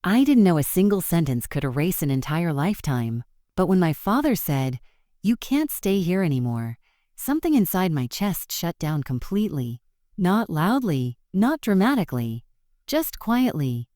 I didn't know a single sentence could erase an entire lifetime. But when my father said, "You can't stay here anymore," something inside my chest shut down completely. Not loudly, not dramatically, just quietly,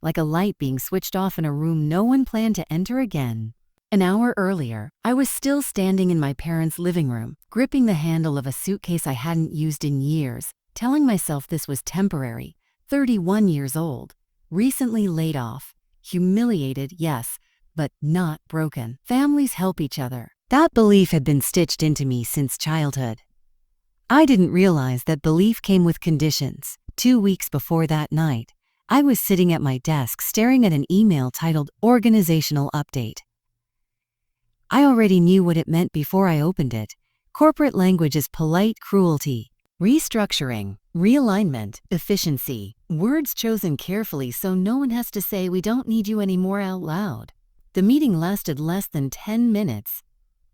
like a light being switched off in a room no one planned to enter again. An hour earlier, I was still standing in my parents' living room, gripping the handle of a suitcase I hadn't used in years, telling myself this was temporary. 31 years old, recently laid off, humiliated, yes, but not broken. Families help each other. That belief had been stitched into me since childhood. I didn't realize that belief came with conditions. 2 weeks before that night, I was sitting at my desk staring at an email titled Organizational Update. I already knew what it meant before I opened it. Corporate language is polite cruelty. Restructuring, realignment, efficiency, words chosen carefully so no one has to say "we don't need you anymore" out loud. The meeting lasted less than 10 minutes.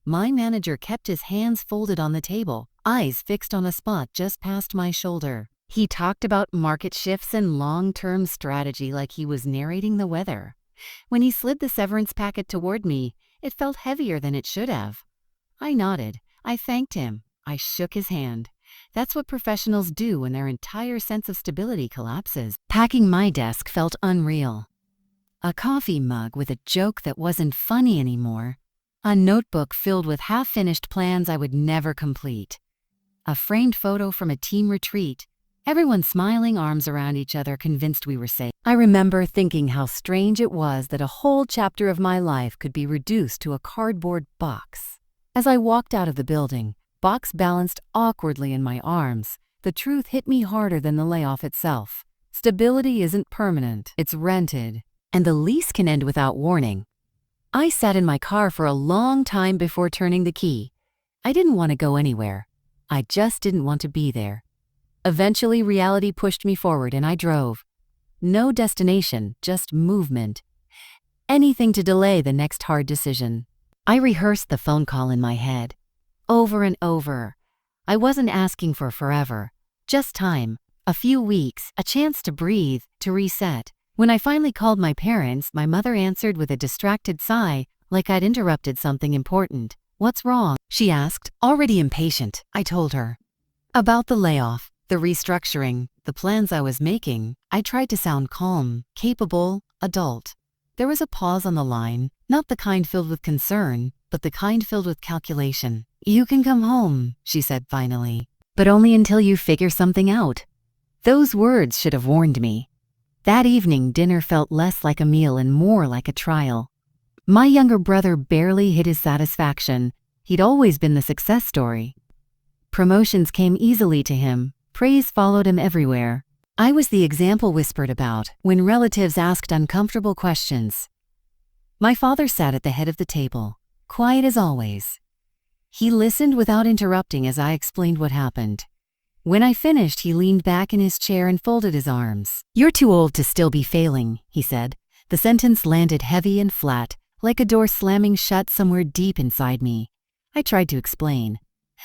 My manager kept his hands folded on the table, eyes fixed on a spot just past my shoulder. He talked about market shifts and long-term strategy like he was narrating the weather. When he slid the severance packet toward me, it felt heavier than it should have. I nodded. I thanked him. I shook his hand. That's what professionals do when their entire sense of stability collapses. Packing my desk felt unreal. A coffee mug with a joke that wasn't funny anymore. A notebook filled with half-finished plans I would never complete. A framed photo from a team retreat. Everyone smiling, arms around each other, convinced we were safe. I remember thinking how strange it was that a whole chapter of my life could be reduced to a cardboard box. As I walked out of the building, box balanced awkwardly in my arms, the truth hit me harder than the layoff itself. Stability isn't permanent, it's rented, and the lease can end without warning. I sat in my car for a long time before turning the key. I didn't want to go anywhere. I just didn't want to be there. Eventually, reality pushed me forward and I drove. No destination, just movement. Anything to delay the next hard decision. I rehearsed the phone call in my head, over and over. I wasn't asking for forever, just time, a few weeks, a chance to breathe, to reset. When I finally called my parents, my mother answered with a distracted sigh, like I'd interrupted something important. "What's wrong?" she asked, already impatient. I told her. About the layoff, the restructuring, the plans I was making. I tried to sound calm, capable, adult. There was a pause on the line, not the kind filled with concern, but the kind filled with calculation. "You can come home," she said finally, "but only until you figure something out." Those words should have warned me. That evening, dinner felt less like a meal and more like a trial. My younger brother barely hid his satisfaction. He'd always been the success story. Promotions came easily to him. Praise followed him everywhere. I was the example whispered about when relatives asked uncomfortable questions. My father sat at the head of the table, quiet as always. He listened without interrupting as I explained what happened. When I finished, he leaned back in his chair and folded his arms. "You're too old to still be failing," he said. The sentence landed heavy and flat, like a door slamming shut somewhere deep inside me. I tried to explain.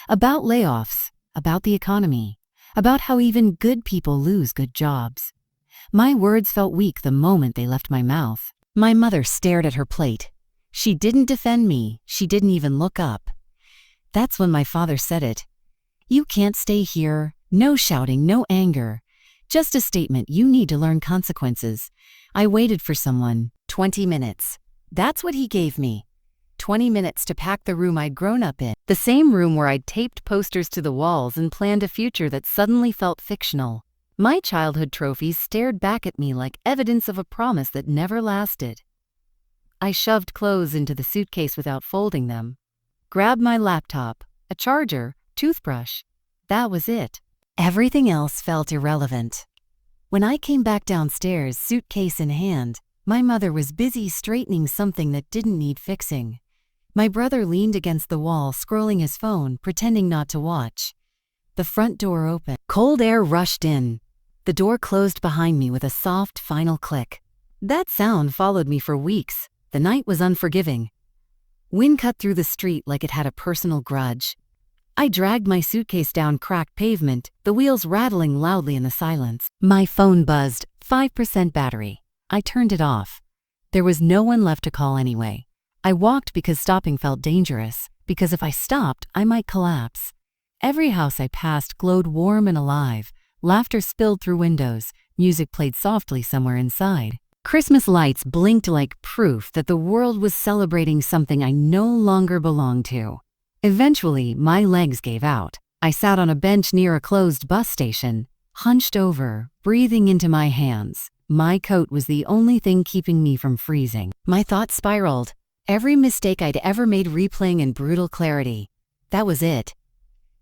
About layoffs, about the economy, about how even good people lose good jobs. My words felt weak the moment they left my mouth. My mother stared at her plate. She didn't defend me. She didn't even look up. That's when my father said it. "You can't stay here." No shouting, no anger. Just a statement: you need to learn consequences. I waited for someone. 20 minutes. That's what he gave me. 20 minutes to pack the room I'd grown up in. The same room where I'd taped posters to the walls and planned a future that suddenly felt fictional. My childhood trophies stared back at me like evidence of a promise that never lasted. I shoved clothes into the suitcase without folding them. Grabbed my laptop, a charger, toothbrush. That was it. Everything else felt irrelevant. When I came back downstairs, suitcase in hand, my mother was busy straightening something that didn't need fixing. My brother leaned against the wall, scrolling his phone, pretending not to watch. The front door opened. Cold air rushed in. The door closed behind me with a soft, final click. That sound followed me for weeks. The night was unforgiving. Wind cut through the street like it had a personal grudge. I dragged my suitcase down cracked pavement, the wheels rattling loudly in the silence. My phone buzzed, 5% battery. I turned it off. There was no one left to call anyway. I walked because stopping felt dangerous, because if I stopped, I might collapse. Every house I passed glowed warm and alive. Laughter spilled through windows. Music played softly somewhere inside. Christmas lights blinked like proof that the world was celebrating something I no longer belonged to. Eventually, my legs gave out. I sat on a bench near a closed bus station, hunched over, breathing into my hands. My coat was the only thing keeping me from freezing. My thoughts spiraled. Every mistake I'd ever made replaying in brutal clarity. That was it.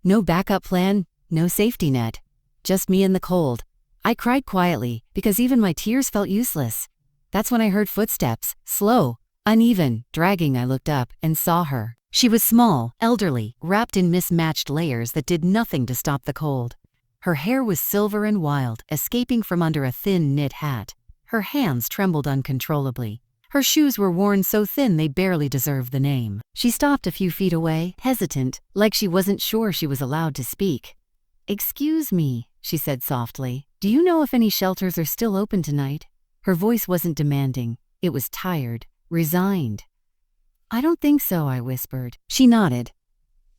No backup plan, no safety net. Just me in the cold. I cried quietly because even my tears felt useless. That's when I heard footsteps, slow, uneven, dragging. I looked up and saw her. She was small, elderly, wrapped in mismatched layers that did nothing to stop the cold. Her hair was silver and wild, escaping from under a thin knit hat. Her hands trembled uncontrollably. Her shoes were worn so thin they barely deserved the name. She stopped a few feet away, hesitant, like she wasn't sure she was allowed to speak. "Excuse me," she said softly. "Do you know if any shelters are still open tonight?" Her voice wasn't demanding. It was tired, resigned. "I don't think so," I whispered. She nodded,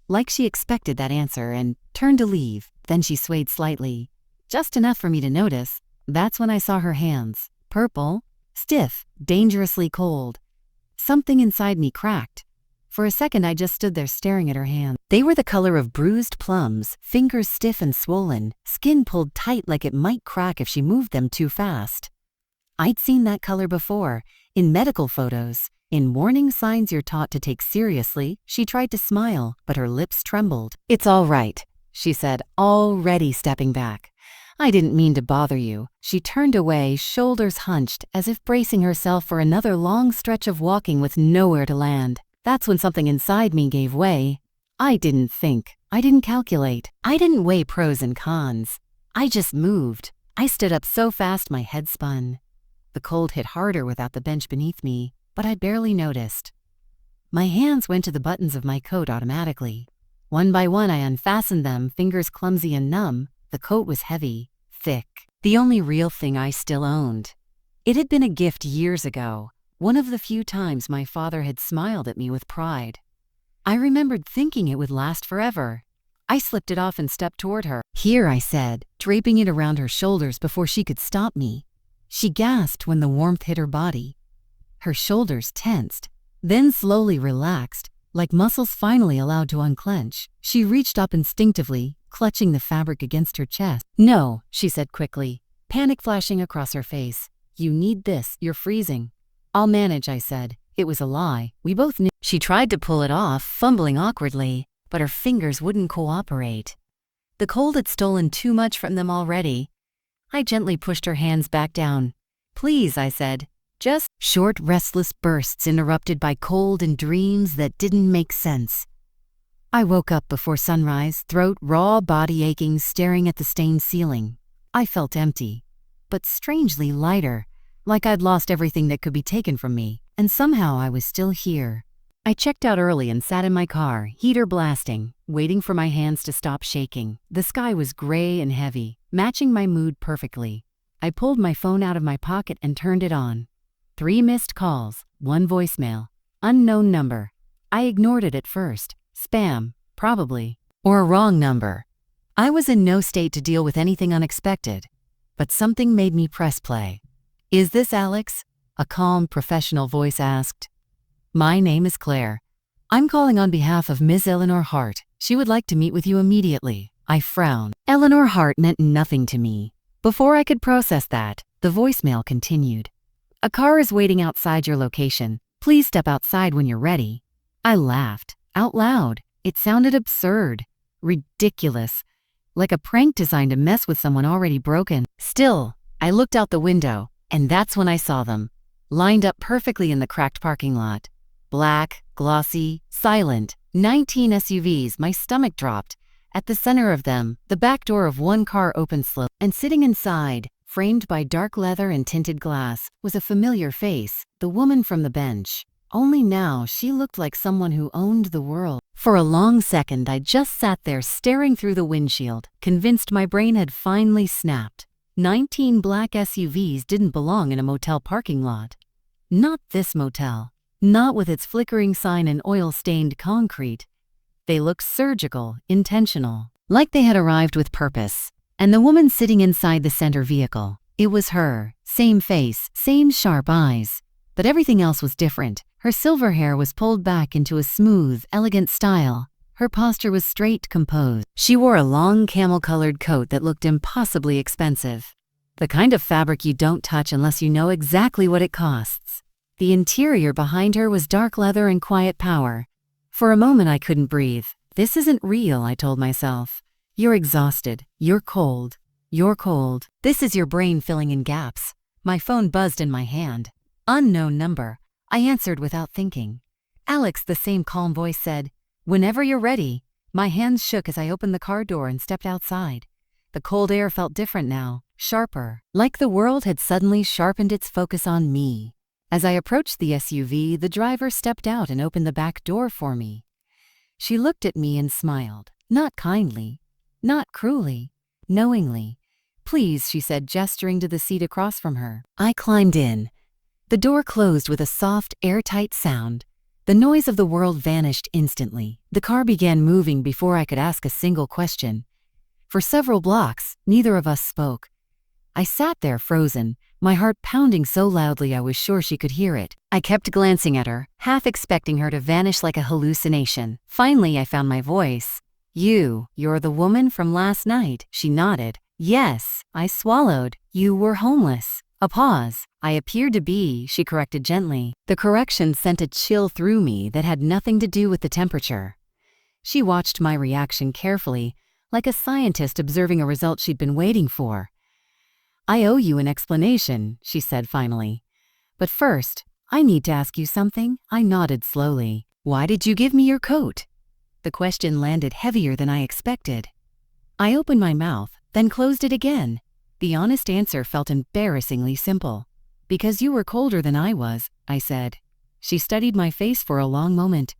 like she expected that answer, and turned to leave. Then she swayed slightly, just enough for me to notice. That's when I saw her hands. Purple, stiff, dangerously cold. Something inside me cracked. For a second, I just stood there staring at her hands. They were the color of bruised plums, fingers stiff and swollen, skin pulled tight like it might crack if she moved them too fast. I'd seen that color before, in medical photos, in warning signs you're taught to take seriously. She tried to smile, but her lips trembled. "It's all right," she said, already stepping back. "I didn't mean to bother you." She turned away, shoulders hunched, as if bracing herself for another long stretch of walking with nowhere to land. That's when something inside me gave way. I didn't think. I didn't calculate. I didn't weigh pros and cons. I just moved. I stood up so fast my head spun. The cold hit harder without the bench beneath me, but I barely noticed. My hands went to the buttons of my coat automatically. One by one I unfastened them, fingers clumsy and numb. The coat was heavy, thick, the only real thing I still owned. It had been a gift years ago, one of the few times my father had smiled at me with pride. I remembered thinking it would last forever. I slipped it off and stepped toward her. "Here," I said, draping it around her shoulders before she could stop me. She gasped when the warmth hit her body. Her shoulders tensed, then slowly relaxed, like muscles finally allowed to unclench. She reached up instinctively, clutching the fabric against her chest. "No," she said quickly, panic flashing across her face. "You need this, you're freezing." "I'll manage," I said. It was a lie. We both knew. She tried to pull it off, fumbling awkwardly, but her fingers wouldn't cooperate. The cold had stolen too much from them already. I gently pushed her hands back down. "Please," I said. Just short, restless bursts interrupted by cold and dreams that didn't make sense. I woke up before sunrise, throat raw, body aching, staring at the stained ceiling. I felt empty, but strangely lighter, like I'd lost everything that could be taken from me, and somehow I was still here. I checked out early and sat in my car, heater blasting, waiting for my hands to stop shaking. The sky was gray and heavy, matching my mood perfectly. I pulled my phone out of my pocket and turned it on. 3 missed calls, 1 voicemail, unknown number. I ignored it at first. Spam, probably, or a wrong number. I was in no state to deal with anything unexpected, but something made me press play. "Is this Alex?" a calm, professional voice asked. "My name is Claire. I'm calling on behalf of Miss Eleanor Hart. She would like to meet with you immediately." I frowned. Eleanor Hart meant nothing to me. Before I could process that, the voicemail continued. "A car is waiting outside your location. Please step outside when you're ready." I laughed, out loud. It sounded absurd, ridiculous, like a prank designed to mess with someone already broken. Still, I looked out the window, and that's when I saw them, lined up perfectly in the cracked parking lot. Black, glossy, silent, 19 SUVs. My stomach dropped. At the center of them, the back door of one car opened slowly, and sitting inside, framed by dark leather and tinted glass, was a familiar face, the woman from the bench. Only now she looked like someone who owned the world. For a long second, I just sat there staring through the windshield, convinced my brain had finally snapped. 19 black SUVs didn't belong in a motel parking lot. Not this motel. Not with its flickering sign and oil-stained concrete. They looked surgical, intentional, like they had arrived with purpose. And the woman sitting inside the center vehicle, it was her. Same face, same sharp eyes. But everything else was different. Her silver hair was pulled back into a smooth, elegant style. Her posture was straight, composed. She wore a long camel-colored coat that looked impossibly expensive. The kind of fabric you don't touch unless you know exactly what it costs. The interior behind her was dark leather and quiet power. For a moment I couldn't breathe. This isn't real, I told myself. You're exhausted. You're cold. You're cold. This is your brain filling in gaps. My phone buzzed in my hand. Unknown number. I answered without thinking. Alex, the same calm voice, said, "Whenever you're ready." My hands shook as I opened the car door and stepped outside. The cold air felt different now, sharper, like the world had suddenly sharpened its focus on me. As I approached the SUV, the driver stepped out and opened the back door for me. She looked at me and smiled, not kindly, not cruelly, knowingly. "Please," she said, gesturing to the seat across from her. I climbed in. The door closed with a soft, airtight sound. The noise of the world vanished instantly. The car began moving before I could ask a single question. For several blocks, neither of us spoke. I sat there frozen, my heart pounding so loudly I was sure she could hear it. I kept glancing at her, half expecting her to vanish like a hallucination. Finally, I found my voice. You're the woman from last night," she nodded. "Yes," I swallowed. "You were homeless." A pause. "I appeared to be," she corrected gently. The correction sent a chill through me that had nothing to do with the temperature. She watched my reaction carefully, like a scientist observing a result she'd been waiting for. "I owe you an explanation," she said finally. "But first, I need to ask you something." I nodded slowly. "Why did you give me your coat?" The question landed heavier than I expected. I opened my mouth, then closed it again. The honest answer felt embarrassingly simple. "Because you were colder than I was," I said. She studied my face for a long moment.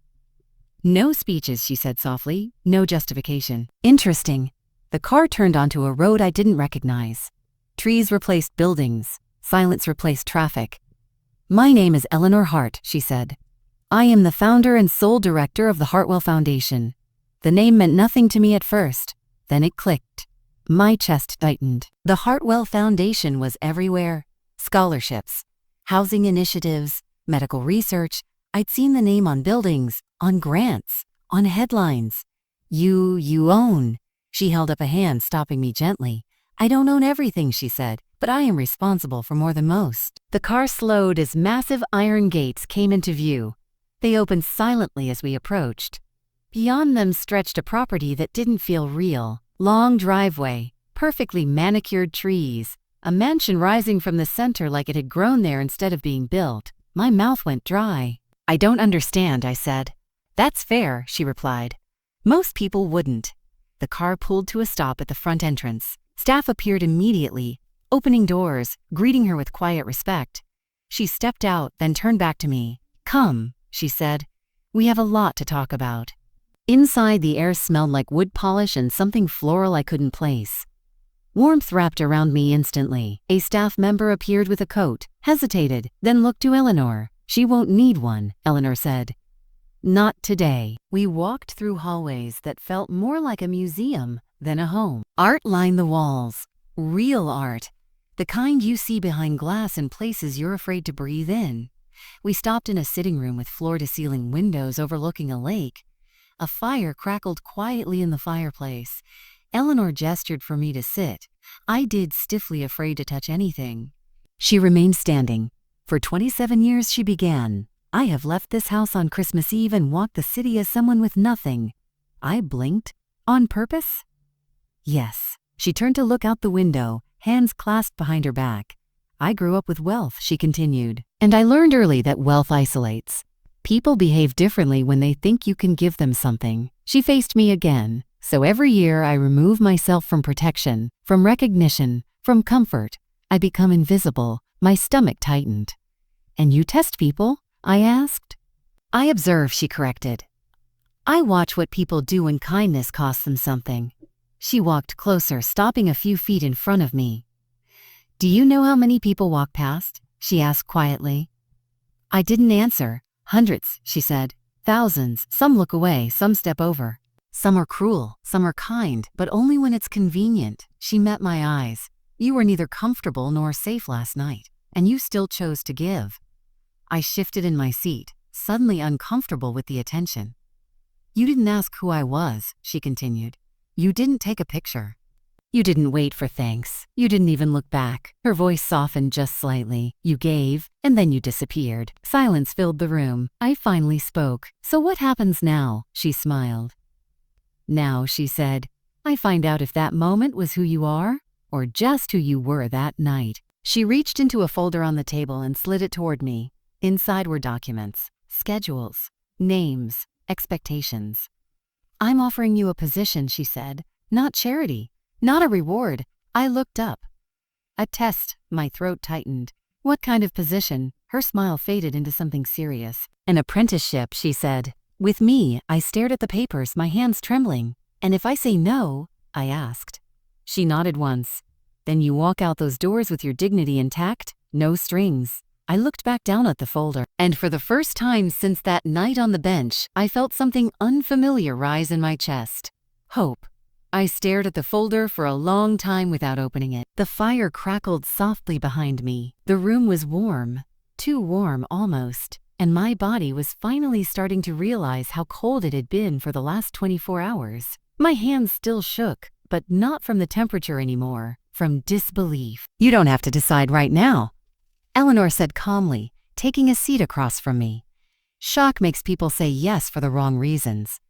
"No speeches," she said softly. "No justification." Interesting. The car turned onto a road I didn't recognize. Trees replaced buildings. Silence replaced traffic. "My name is Eleanor Hart," she said. "I am the founder and sole director of the Hartwell Foundation." The name meant nothing to me at first. Then it clicked. My chest tightened. The Hartwell Foundation was everywhere. Scholarships, housing initiatives, medical research. I'd seen the name on buildings, on grants, on headlines. You own." She held up a hand, stopping me gently. "I don't own everything," she said, "but I am responsible for more than most." The car slowed as massive iron gates came into view. They opened silently as we approached. Beyond them stretched a property that didn't feel real. Long driveway, perfectly manicured trees, a mansion rising from the center like it had grown there instead of being built. My mouth went dry. "I don't understand," I said. "That's fair," she replied. "Most people wouldn't." The car pulled to a stop at the front entrance. Staff appeared immediately, opening doors, greeting her with quiet respect. She stepped out, then turned back to me. "Come," she said. "We have a lot to talk about." Inside, the air smelled like wood polish and something floral I couldn't place. Warmth wrapped around me instantly. A staff member appeared with a coat, hesitated, then looked to Eleanor. "She won't need one," Eleanor said. "Not today." We walked through hallways that felt more like a museum than a home. Art lined the walls. Real art. The kind you see behind glass in places you're afraid to breathe in. We stopped in a sitting room with floor-to-ceiling windows overlooking a lake. A fire crackled quietly in the fireplace. Eleanor gestured for me to sit. I did, stiffly, afraid to touch anything. She remained standing. "For 27 years," she began, "I have left this house on Christmas Eve and walked the city as someone with nothing." I blinked. "On purpose?" "Yes." She turned to look out the window, hands clasped behind her back. "I grew up with wealth," she continued, "and I learned early that wealth isolates. People behave differently when they think you can give them something." She faced me again. "So every year I remove myself from protection, from recognition, from comfort. I become invisible." My stomach tightened. "And you test people?" I asked. "I observe," she corrected. "I watch what people do when kindness costs them something." She walked closer, stopping a few feet in front of me. Do you know how many people walk past? She asked quietly. I didn't answer. Hundreds, she said. Thousands. Some look away, some step over. Some are cruel, some are kind, but only when it's convenient. She met my eyes. You were neither comfortable nor safe last night, and you still chose to give. I shifted in my seat, suddenly uncomfortable with the attention. You didn't ask who I was, she continued. You didn't take a picture. You didn't wait for thanks. You didn't even look back. Her voice softened just slightly. You gave, and then you disappeared. Silence filled the room. I finally spoke. So what happens now? She smiled. Now, she said, I find out if that moment was who you are, or just who you were that night. She reached into a folder on the table and slid it toward me. Inside were documents, schedules, names, expectations. I'm offering you a position, she said, not charity. Not a reward. I looked up. A test. My throat tightened. What kind of position? Her smile faded into something serious. An apprenticeship, she said. With me, I stared at the papers, my hands trembling. And if I say no, I asked. She nodded once. Then you walk out those doors with your dignity intact? No strings. I looked back down at the folder, and for the first time since that night on the bench, I felt something unfamiliar rise in my chest. Hope. I stared at the folder for a long time without opening it. The fire crackled softly behind me. The room was warm, too warm almost, and my body was finally starting to realize how cold it had been for the last 24 hours. My hands still shook, but not from the temperature anymore, from disbelief. You don't have to decide right now, Eleanor said calmly, taking a seat across from me. Shock makes people say yes for the wrong reasons.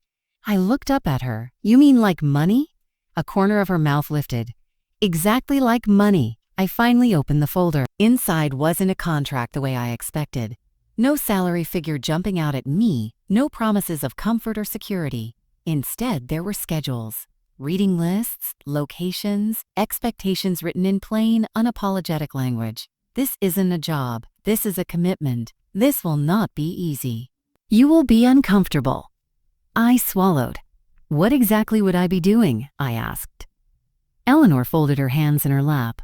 I looked up at her. You mean like money? A corner of her mouth lifted. Exactly like money. I finally opened the folder. Inside wasn't a contract the way I expected. No salary figure jumping out at me, no promises of comfort or security. Instead, there were schedules, reading lists, locations, expectations written in plain, unapologetic language. This isn't a job. This is a commitment. This will not be easy. You will be uncomfortable. I swallowed. What exactly would I be doing? I asked. Eleanor folded her hands in her lap.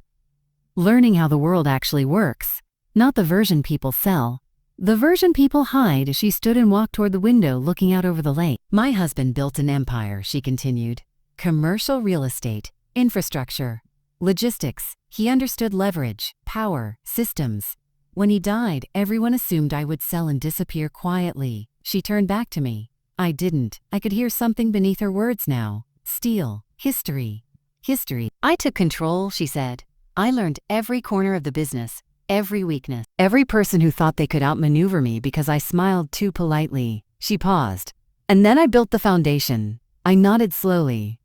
Learning how the world actually works, not the version people sell. The version people hide. She stood and walked toward the window looking out over the lake. My husband built an empire, she continued. Commercial real estate, infrastructure, logistics. He understood leverage, power, systems. When he died, everyone assumed I would sell and disappear quietly. She turned back to me. I didn't. I could hear something beneath her words now. Steel. History. History. I took control, she said. I learned every corner of the business, every weakness, every person who thought they could outmaneuver me because I smiled too politely. She paused. And then I built the foundation. I nodded slowly.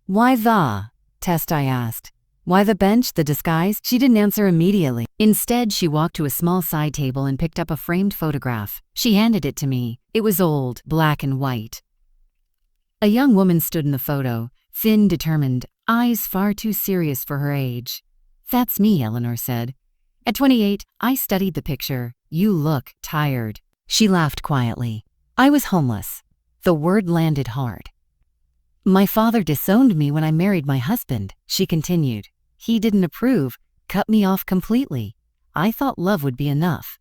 Why the test? I asked. Why the bench, the disguise? She didn't answer immediately. Instead, she walked to a small side table and picked up a framed photograph. She handed it to me. It was old, black and white. A young woman stood in the photo, thin, determined, eyes far too serious for her age. That's me, Eleanor said. At 28, I studied the picture. You look tired. She laughed quietly. I was homeless. The word landed hard. My father disowned me when I married my husband, she continued. He didn't approve, cut me off completely. I thought love would be enough.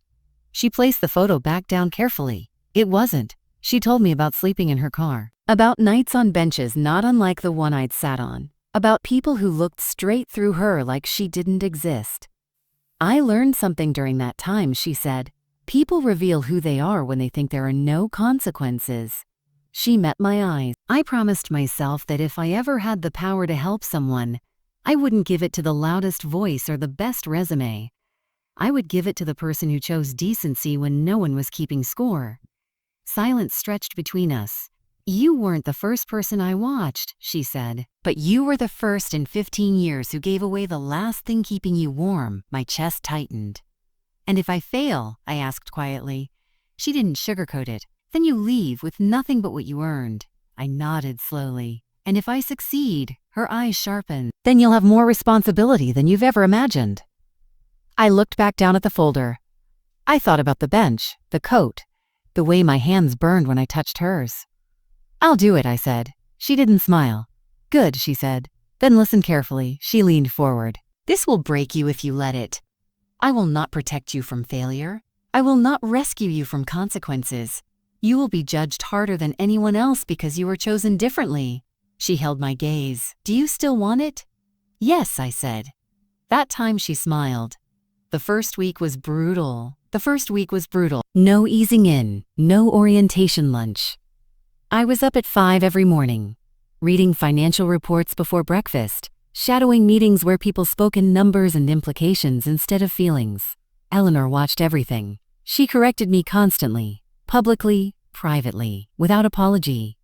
She placed the photo back down carefully. It wasn't. She told me about sleeping in her car, about nights on benches not unlike the one I'd sat on, about people who looked straight through her like she didn't exist. I learned something during that time, she said. People reveal who they are when they think there are no consequences. She met my eyes. I promised myself that if I ever had the power to help someone, I wouldn't give it to the loudest voice or the best resume. I would give it to the person who chose decency when no one was keeping score. Silence stretched between us. You weren't the first person I watched, she said, but you were the first in 15 years who gave away the last thing keeping you warm. My chest tightened. And if I fail, I asked quietly. She didn't sugarcoat it. Then you leave with nothing but what you earned. I nodded slowly. And if I succeed, her eyes sharpened. Then you'll have more responsibility than you've ever imagined. I looked back down at the folder. I thought about the bench, the coat, the way my hands burned when I touched hers. I'll do it, I said. She didn't smile. Good, she said. Then listen carefully. She leaned forward. This will break you if you let it. I will not protect you from failure. I will not rescue you from consequences. You will be judged harder than anyone else because you were chosen differently. She held my gaze. Do you still want it? Yes, I said. That time she smiled. The first week was brutal. No easing in, no orientation lunch. I was up at 5 every morning, reading financial reports before breakfast, shadowing meetings where people spoke in numbers and implications instead of feelings. Eleanor watched everything. She corrected me constantly, publicly, privately, without apology.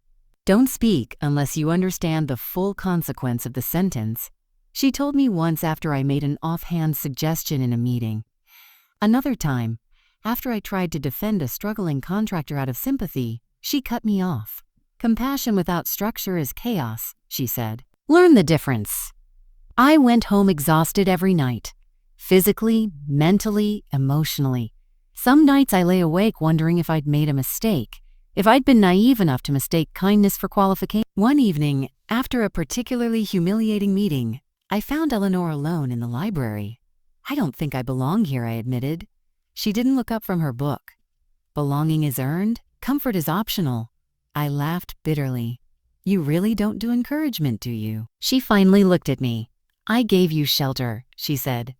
Don't speak unless you understand the full consequence of the sentence, she told me once after I made an offhand suggestion in a meeting. Another time, after I tried to defend a struggling contractor out of sympathy, she cut me off. Compassion without structure is chaos, she said. Learn the difference. I went home exhausted every night, physically, mentally, emotionally. Some nights I lay awake wondering if I'd made a mistake, if I'd been naive enough to mistake kindness for qualification. One evening, after a particularly humiliating meeting, I found Eleanor alone in the library. I don't think I belong here, I admitted. She didn't look up from her book. Belonging is earned, comfort is optional. I laughed bitterly. You really don't do encouragement, do you? She finally looked at me. I gave you shelter, she said.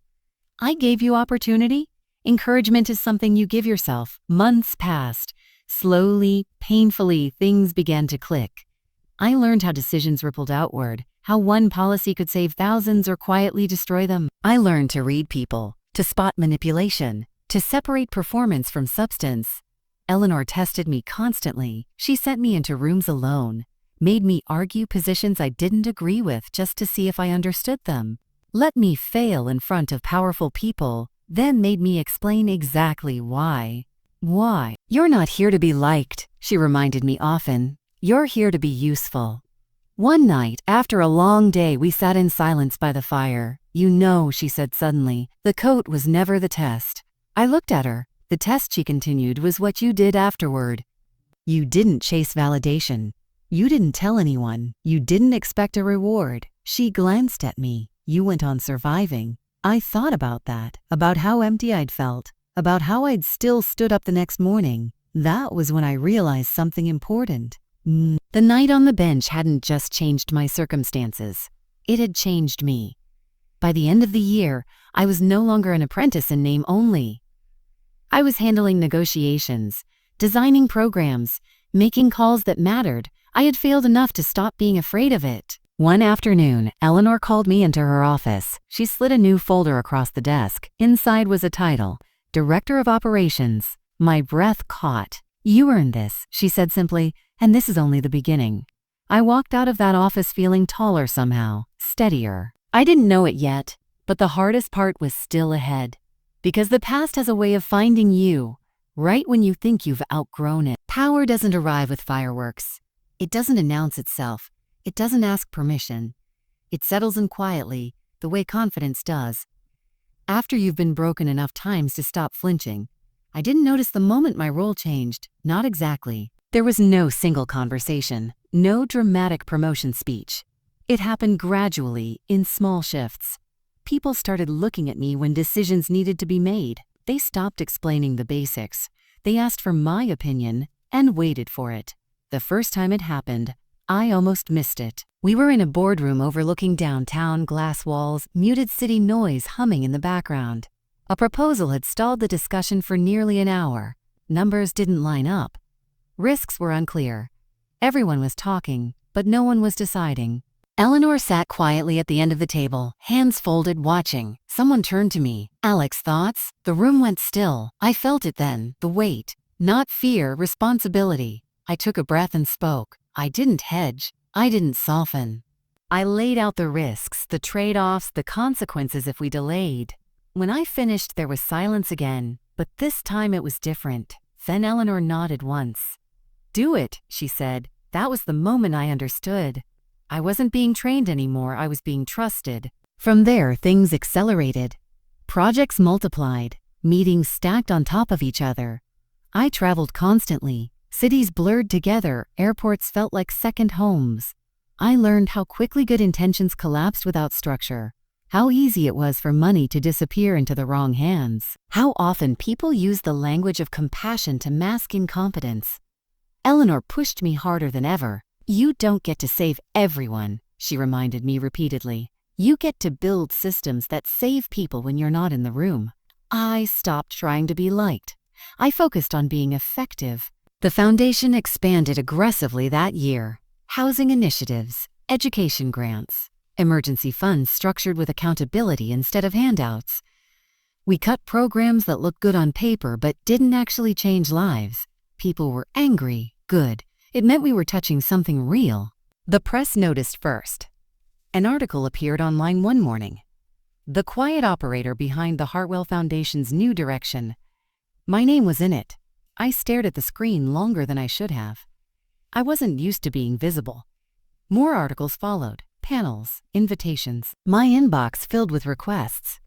I gave you opportunity. Encouragement is something you give yourself. Months passed. Slowly, painfully, things began to click. I learned how decisions rippled outward, how one policy could save thousands or quietly destroy them. I learned to read people, to spot manipulation, to separate performance from substance. Eleanor tested me constantly. She sent me into rooms alone, made me argue positions I didn't agree with just to see if I understood them, let me fail in front of powerful people, then made me explain exactly why. Why? You're not here to be liked, she reminded me often. You're here to be useful. One night, after a long day, we sat in silence by the fire. You know, she said suddenly, the coat was never the test. I looked at her. The test, she continued, was what you did afterward. You didn't chase validation. You didn't tell anyone. You didn't expect a reward. She glanced at me. You went on surviving. I thought about that, about how empty I'd felt, about how I'd still stood up the next morning. That was when I realized something important. The night on the bench hadn't just changed my circumstances. It had changed me. By the end of the year, I was no longer an apprentice in name only. I was handling negotiations, designing programs, making calls that mattered. I had failed enough to stop being afraid of it. One afternoon, Eleanor called me into her office. She slid a new folder across the desk. Inside was a title, Director of Operations. My breath caught. You earned this, she said simply, and this is only the beginning. I walked out of that office feeling taller somehow, steadier. I didn't know it yet, but the hardest part was still ahead. Because the past has a way of finding you, right when you think you've outgrown it. Power doesn't arrive with fireworks. It doesn't announce itself. It doesn't ask permission. It settles in quietly, the way confidence does. After you've been broken enough times to stop flinching. I didn't notice the moment my role changed, not exactly. There was no single conversation, no dramatic promotion speech. It happened gradually, in small shifts. People started looking at me when decisions needed to be made. They stopped explaining the basics. They asked for my opinion and waited for it. The first time it happened, I almost missed it. We were in a boardroom overlooking downtown, glass walls, muted city noise humming in the background. A proposal had stalled the discussion for nearly an hour. Numbers didn't line up. Risks were unclear. Everyone was talking, but no one was deciding. Eleanor sat quietly at the end of the table, hands folded, watching. Someone turned to me. Alex, thoughts? The room went still. I felt it then, the weight. Not fear, responsibility. I took a breath and spoke. I didn't hedge. I didn't soften. I laid out the risks, the trade-offs, the consequences if we delayed. When I finished, there was silence again, but this time it was different. Then Eleanor nodded once. Do it, she said. That was the moment I understood. I wasn't being trained anymore, I was being trusted. From there, things accelerated. Projects multiplied, meetings stacked on top of each other. I traveled constantly. Cities blurred together, airports felt like second homes. I learned how quickly good intentions collapsed without structure, How easy it was for money to disappear into the wrong hands. How often people use the language of compassion to mask incompetence. Eleanor pushed me harder than ever. You don't get to save everyone, she reminded me repeatedly. You get to build systems that save people when you're not in the room. I stopped trying to be liked. I focused on being effective. The foundation expanded aggressively that year. Housing initiatives, education grants, emergency funds structured with accountability instead of handouts. We cut programs that looked good on paper but didn't actually change lives. People were angry, good. It meant we were touching something real. The press noticed first. An article appeared online one morning. The quiet operator behind the Hartwell Foundation's new direction. My name was in it. I stared at the screen longer than I should have. I wasn't used to being visible. More articles followed, panels, invitations. My inbox filled with requests.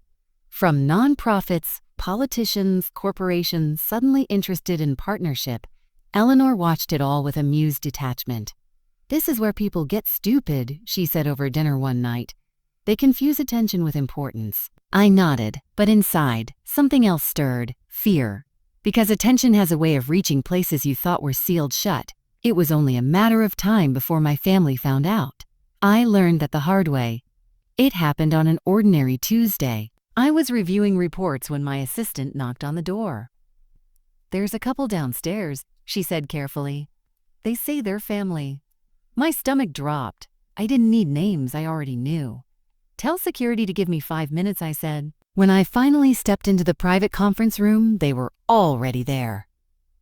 From nonprofits, politicians, corporations suddenly interested in partnership. Eleanor watched it all with amused detachment. This is where people get stupid, she said over dinner one night. They confuse attention with importance. I nodded, but inside, something else stirred, fear. Because attention has a way of reaching places you thought were sealed shut. It was only a matter of time before my family found out. I learned that the hard way. It happened on an ordinary Tuesday. I was reviewing reports when my assistant knocked on the door. There's a couple downstairs, she said carefully. They say they're family. My stomach dropped. I didn't need names, I already knew. Tell security to give me 5 minutes, I said. When I finally stepped into the private conference room, they were already there.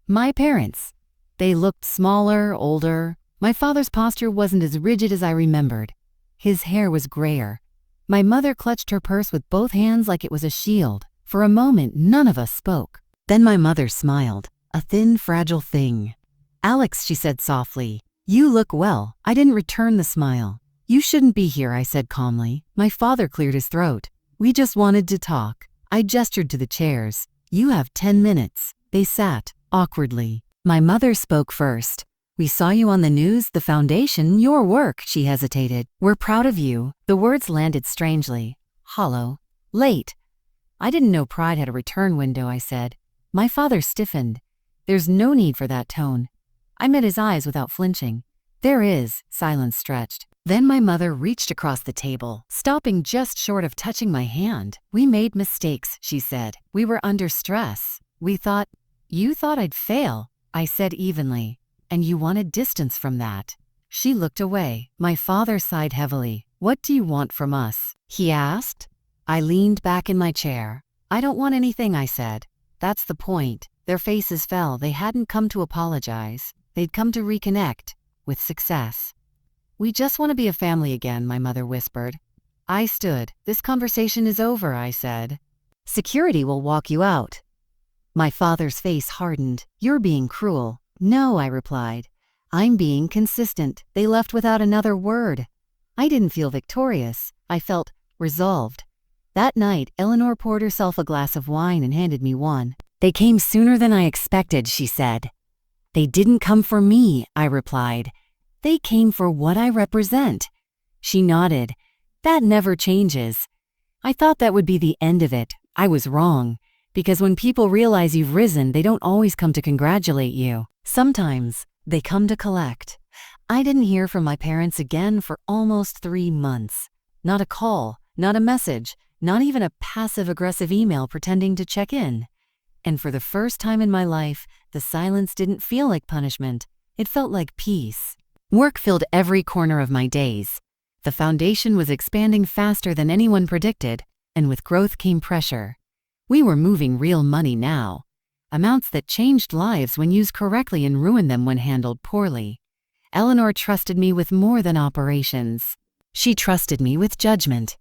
My parents. They looked smaller, older. My father's posture wasn't as rigid as I remembered. His hair was grayer. My mother clutched her purse with both hands like it was a shield. For a moment, none of us spoke. Then my mother smiled, a thin, fragile thing. Alex, she said softly. You look well. I didn't return the smile. You shouldn't be here, I said calmly. My father cleared his throat. We just wanted to talk. I gestured to the chairs. You have 10 minutes. They sat, awkwardly. My mother spoke first. We saw you on the news, the foundation, your work, she hesitated. We're proud of you. The words landed strangely. Hollow. Late. I didn't know pride had a return window, I said. My father stiffened. There's no need for that tone. I met his eyes without flinching. There is, silence stretched. Then my mother reached across the table, stopping just short of touching my hand. We made mistakes, she said. We were under stress. You thought I'd fail, I said evenly. And you wanted distance from that. She looked away. My father sighed heavily. What do you want from us? He asked. I leaned back in my chair. I don't want anything, I said. That's the point. Their faces fell. They hadn't come to apologize. They'd come to reconnect, with success. We just want to be a family again, my mother whispered. I stood. This conversation is over, I said. Security will walk you out. My father's face hardened. You're being cruel. No, I replied. I'm being consistent. They left without another word. I didn't feel victorious. I felt resolved. That night, Eleanor poured herself a glass of wine and handed me one. They came sooner than I expected, she said. They didn't come for me, I replied. They came for what I represent. She nodded. That never changes. I thought that would be the end of it. I was wrong. Because when people realize you've risen, they don't always come to congratulate you. Sometimes they come to collect. I didn't hear from my parents again for almost 3 months. Not a call, not a message, not even a passive-aggressive email pretending to check in. And for the first time in my life, the silence didn't feel like punishment. It felt like peace. Work filled every corner of my days. The foundation was expanding faster than anyone predicted, and with growth came pressure. We were moving real money now. Amounts that changed lives when used correctly and ruined them when handled poorly. Eleanor trusted me with more than operations. She trusted me with judgment.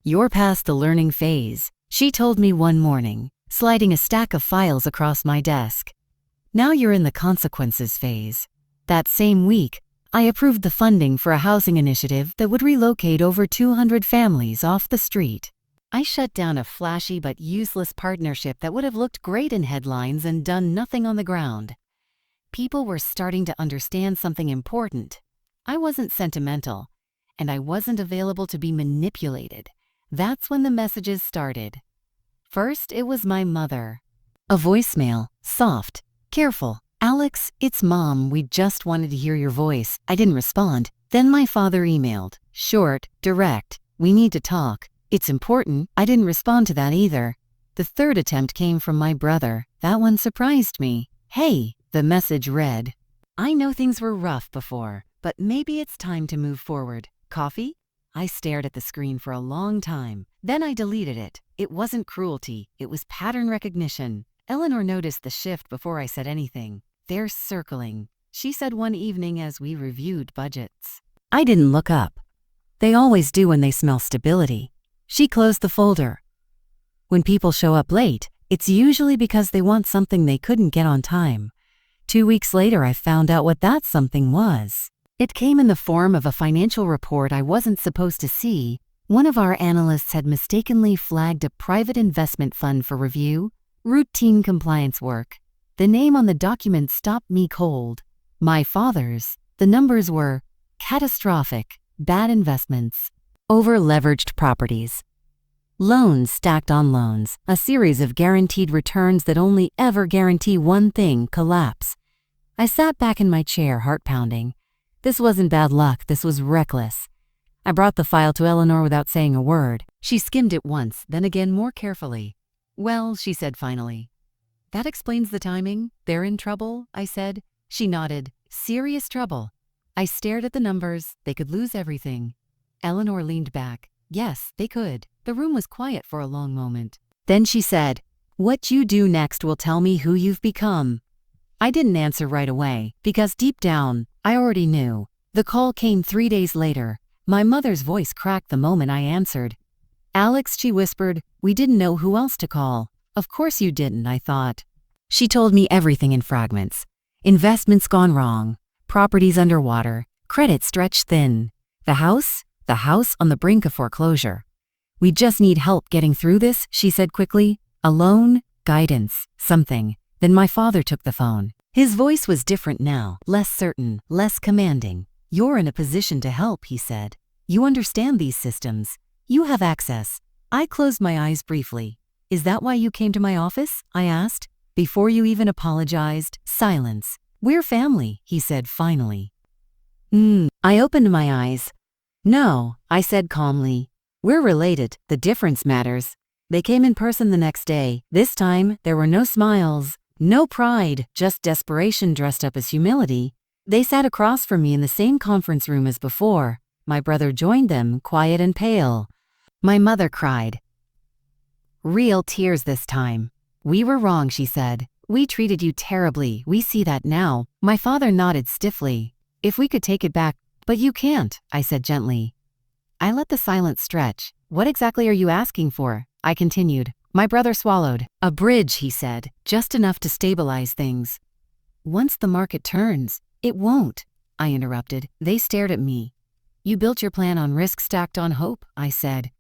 You're past the learning phase, she told me one morning, sliding a stack of files across my desk. Now you're in the consequences phase. That same week, I approved the funding for a housing initiative that would relocate over 200 families off the street. I shut down a flashy but useless partnership that would have looked great in headlines and done nothing on the ground. People were starting to understand something important. I wasn't sentimental, and I wasn't available to be manipulated. That's when the messages started. First, it was my mother. A voicemail, soft, careful. Alex, it's Mom, we just wanted to hear your voice. I didn't respond. Then my father emailed. Short, direct. We need to talk. It's important. I didn't respond to that either. The third attempt came from my brother. That one surprised me. Hey, the message read. I know things were rough before, but maybe it's time to move forward. Coffee? I stared at the screen for a long time. Then I deleted it. It wasn't cruelty. It was pattern recognition. Eleanor noticed the shift before I said anything. They're circling, she said one evening as we reviewed budgets. I didn't look up. They always do when they smell stability. She closed the folder. When people show up late, it's usually because they want something they couldn't get on time. 2 weeks later, I found out what that something was. It came in the form of a financial report I wasn't supposed to see. One of our analysts had mistakenly flagged a private investment fund for review, routine compliance work. The name on the document stopped me cold. My father's. The numbers were catastrophic, bad investments, over-leveraged properties, loans stacked on loans, a series of guaranteed returns that only ever guarantee one thing: collapse. I sat back in my chair, heart pounding. This wasn't bad luck, this was reckless. I brought the file to Eleanor without saying a word. She skimmed it once, then again more carefully. Well, she said finally. That explains the timing. They're in trouble, I said. She nodded. Serious trouble. I stared at the numbers. They could lose everything. Eleanor leaned back. Yes, they could. The room was quiet for a long moment. Then she said, what you do next will tell me who you've become. I didn't answer right away, because deep down, I already knew. The call came 3 days later. My mother's voice cracked the moment I answered. Alex, she whispered, we didn't know who else to call. Of course you didn't, I thought. She told me everything in fragments. Investments gone wrong, properties underwater, credit stretched thin. The house on the brink of foreclosure. We just need help getting through this, she said quickly. A loan, guidance, something. Then my father took the phone. His voice was different now, less certain, less commanding. You're in a position to help, he said. You understand these systems. You have access. I closed my eyes briefly. Is that why you came to my office? I asked. Before you even apologized, silence. We're family, he said finally. I opened my eyes. No, I said calmly. We're related. The difference matters. They came in person the next day. This time, there were no smiles, no pride, just desperation dressed up as humility. They sat across from me in the same conference room as before. My brother joined them, quiet and pale. My mother cried. Real tears this time. We were wrong, she said. We treated you terribly. We see that now. My father nodded stiffly. If we could take it back, but you can't, I said gently. I let the silence stretch. What exactly are you asking for? I continued. My brother swallowed. A bridge, he said, just enough to stabilize things. Once the market turns, it won't, I interrupted. They stared at me. You built your plan on risk stacked on hope, I said.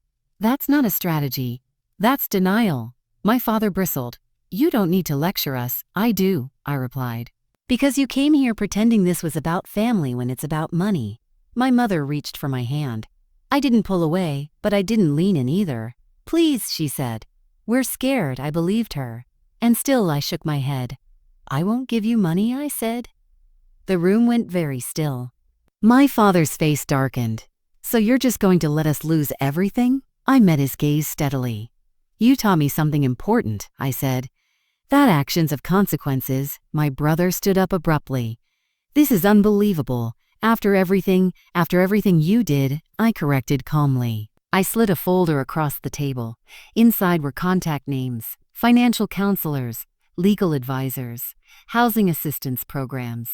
That's not a strategy. That's denial. My father bristled. You don't need to lecture us. I do, I replied. Because you came here pretending this was about family when it's about money. My mother reached for my hand. I didn't pull away, but I didn't lean in either. Please, she said. We're scared, I believed her. And still I shook my head. I won't give you money, I said. The room went very still. My father's face darkened. So you're just going to let us lose everything? I met his gaze steadily. You taught me something important, I said. That actions have consequences. My brother stood up abruptly. This is unbelievable. After everything you did, I corrected calmly. I slid a folder across the table. Inside were contact names, financial counselors, legal advisors, housing assistance programs.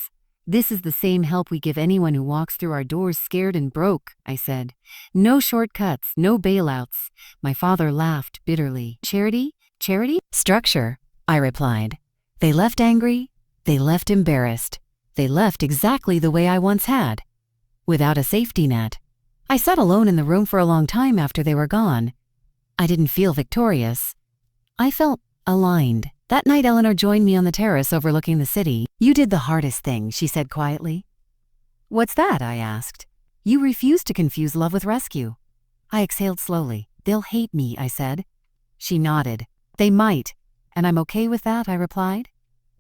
This is the same help we give anyone who walks through our doors scared and broke, I said. No shortcuts, no bailouts. My father laughed bitterly. Charity? Structure, I replied. They left angry. They left embarrassed. They left exactly the way I once had. Without a safety net. I sat alone in the room for a long time after they were gone. I didn't feel victorious. I felt aligned. That night Eleanor joined me on the terrace overlooking the city. You did the hardest thing, she said quietly. What's that? I asked. You refused to confuse love with rescue. I exhaled slowly. They'll hate me, I said. She nodded. They might. And I'm okay with that, I replied.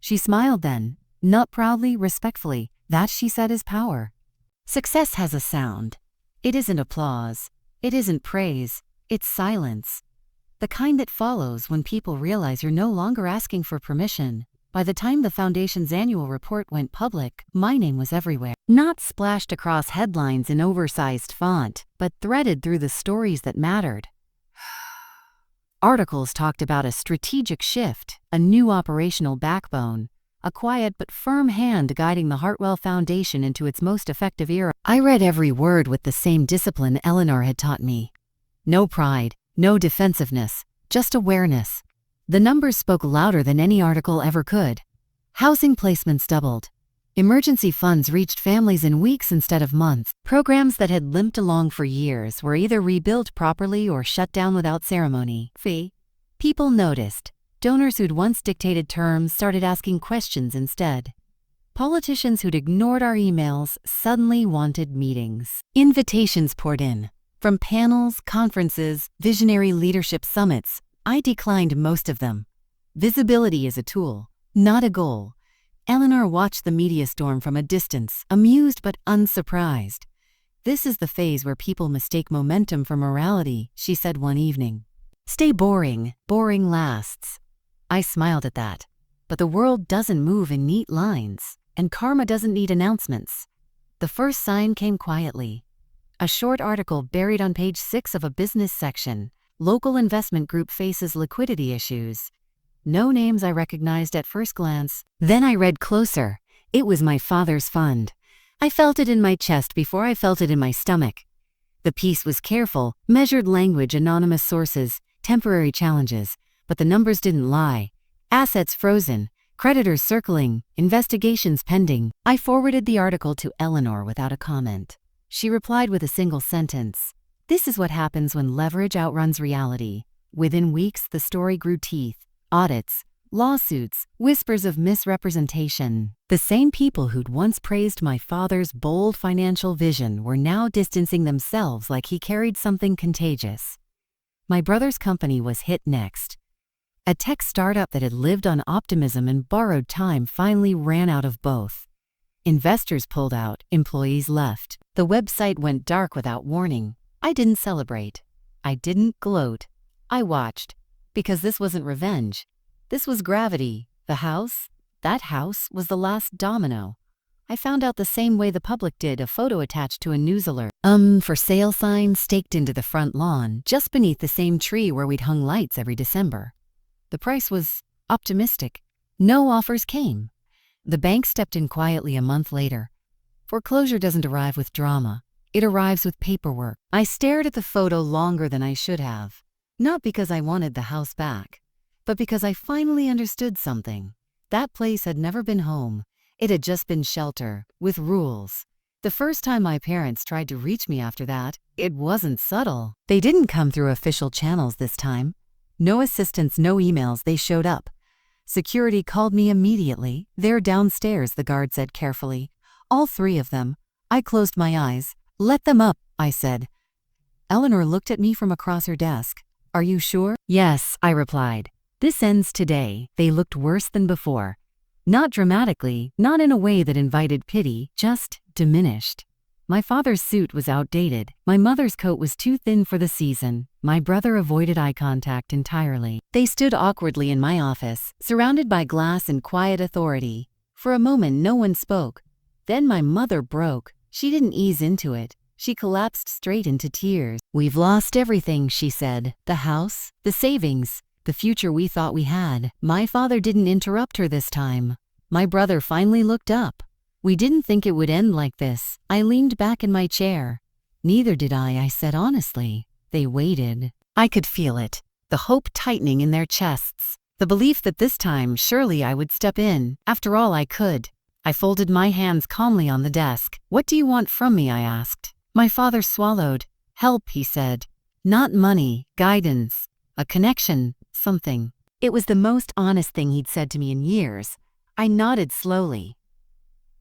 She smiled then, not proudly, respectfully. That, she said, is power. Success has a sound. It isn't applause. It isn't praise. It's silence. The kind that follows when people realize you're no longer asking for permission. By the time the Foundation's annual report went public, my name was everywhere. Not splashed across headlines in oversized font, but threaded through the stories that mattered. Articles talked about a strategic shift, a new operational backbone, a quiet but firm hand guiding the Hartwell Foundation into its most effective era. I read every word with the same discipline Eleanor had taught me. No pride, no defensiveness, just awareness. The numbers spoke louder than any article ever could. Housing placements doubled. Emergency funds reached families in weeks instead of months. Programs that had limped along for years were either rebuilt properly or shut down without ceremony. People noticed. Donors who'd once dictated terms started asking questions instead. Politicians who'd ignored our emails suddenly wanted meetings. Invitations poured in. From panels, conferences, visionary leadership summits, I declined most of them. Visibility is a tool, not a goal. Eleanor watched the media storm from a distance, amused but unsurprised. This is the phase where people mistake momentum for morality, she said one evening. Stay boring. Boring lasts. I smiled at that. But the world doesn't move in neat lines, and karma doesn't need announcements. The first sign came quietly. A short article buried on page 6 of a business section. Local investment group faces liquidity issues. No names I recognized at first glance. Then I read closer. It was my father's fund. I felt it in my chest before I felt it in my stomach. The piece was careful, measured language, anonymous sources, temporary challenges, but the numbers didn't lie. Assets frozen, creditors circling, investigations pending. I forwarded the article to Eleanor without a comment. She replied with a single sentence. This is what happens when leverage outruns reality. Within weeks, the story grew teeth. Audits, lawsuits, whispers of misrepresentation. The same people who'd once praised my father's bold financial vision were now distancing themselves like he carried something contagious. My brother's company was hit next. A tech startup that had lived on optimism and borrowed time finally ran out of both. Investors pulled out, employees left. The website went dark without warning. I didn't celebrate. I didn't gloat. I watched. Because this wasn't revenge. This was gravity. The house, that house, was the last domino. I found out the same way the public did, a photo attached to a news alert. For sale sign staked into the front lawn, just beneath the same tree where we'd hung lights every December. The price was optimistic. No offers came. The bank stepped in quietly a month later. Foreclosure doesn't arrive with drama. It arrives with paperwork. I stared at the photo longer than I should have. Not because I wanted the house back, but because I finally understood something. That place had never been home. It had just been shelter, with rules. The first time my parents tried to reach me after that, it wasn't subtle. They didn't come through official channels this time. No assistance, no emails, they showed up. Security called me immediately. They're downstairs, the guard said carefully. All 3 of them. I closed my eyes. Let them up, I said. Eleanor looked at me from across her desk. Are you sure? Yes, I replied. This ends today. They looked worse than before. Not dramatically, not in a way that invited pity, just diminished. My father's suit was outdated. My mother's coat was too thin for the season. My brother avoided eye contact entirely. They stood awkwardly in my office, surrounded by glass and quiet authority. For a moment, no one spoke. Then my mother broke. She didn't ease into it. She collapsed straight into tears. We've lost everything, she said. The house, the savings, the future we thought we had. My father didn't interrupt her this time. My brother finally looked up. We didn't think it would end like this. I leaned back in my chair. Neither did I said honestly. They waited. I could feel it. The hope tightening in their chests. The belief that this time, surely I would step in. After all, I could. I folded my hands calmly on the desk. What do you want from me? I asked. My father swallowed. Help, he said. Not money, guidance, a connection, something. It was the most honest thing he'd said to me in years. I nodded slowly.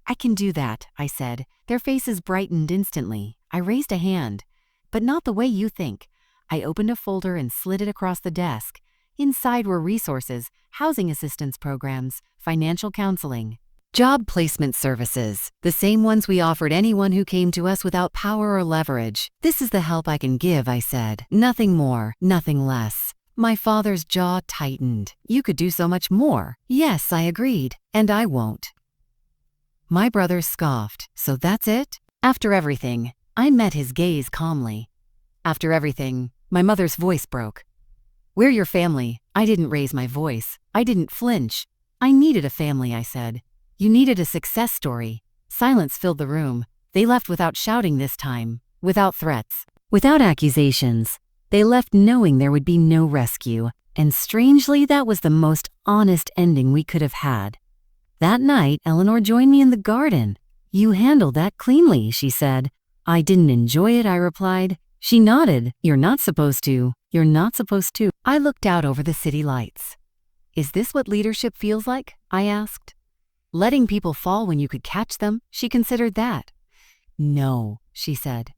I can do that, I said. Their faces brightened instantly. I raised a hand. But not the way you think. I opened a folder and slid it across the desk. Inside were resources, housing assistance programs, financial counseling, job placement services, the same ones we offered anyone who came to us without power or leverage. This is the help I can give, I said. Nothing more, nothing less. My father's jaw tightened. You could do so much more. Yes, I agreed. And I won't. My brother scoffed. So that's it? After everything, I met his gaze calmly. After everything, my mother's voice broke. We're your family. I didn't raise my voice. I didn't flinch. I needed a family, I said. You needed a success story. Silence filled the room. They left without shouting this time, without threats, without accusations. They left knowing there would be no rescue, and strangely, that was the most honest ending we could have had. That night, Eleanor joined me in the garden. You handled that cleanly, she said. I didn't enjoy it, I replied. She nodded. You're not supposed to. You're not supposed to. I looked out over the city lights. Is this what leadership feels like? I asked. Letting people fall when you could catch them? She considered that. No, she said.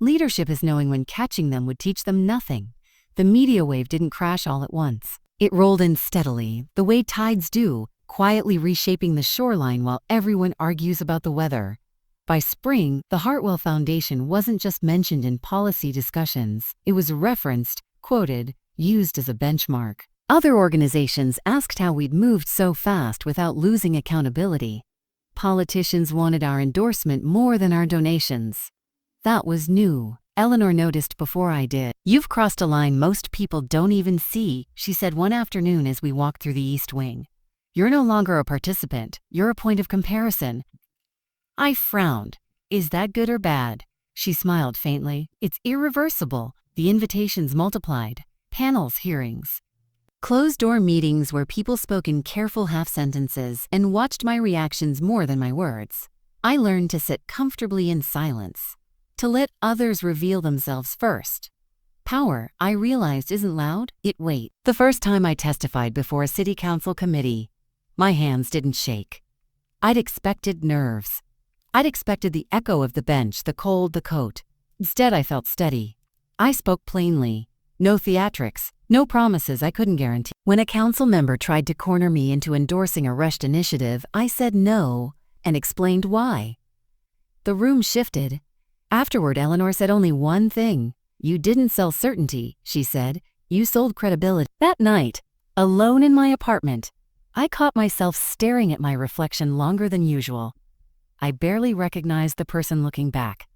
Leadership is knowing when catching them would teach them nothing. The media wave didn't crash all at once. It rolled in steadily, the way tides do, quietly reshaping the shoreline while everyone argues about the weather. By spring, the Hartwell Foundation wasn't just mentioned in policy discussions. It was referenced, quoted, used as a benchmark. Other organizations asked how we'd moved so fast without losing accountability. Politicians wanted our endorsement more than our donations. That was new. Eleanor noticed before I did. You've crossed a line most people don't even see, she said one afternoon as we walked through the East Wing. You're no longer a participant. You're a point of comparison. I frowned. Is that good or bad? She smiled faintly. It's irreversible. The invitations multiplied. Panels, hearings. Closed-door meetings where people spoke in careful half-sentences and watched my reactions more than my words. I learned to sit comfortably in silence, to let others reveal themselves first. Power, I realized, isn't loud, it waits. The first time I testified before a city council committee, my hands didn't shake. I'd expected nerves. I'd expected the echo of the bench, the cold, the coat. Instead, I felt steady. I spoke plainly. No theatrics, no promises I couldn't guarantee. When a council member tried to corner me into endorsing a rushed initiative, I said no and explained why. The room shifted. Afterward, Eleanor said only one thing. You didn't sell certainty, she said. You sold credibility. That night, alone in my apartment, I caught myself staring at my reflection longer than usual. I barely recognized the person looking back.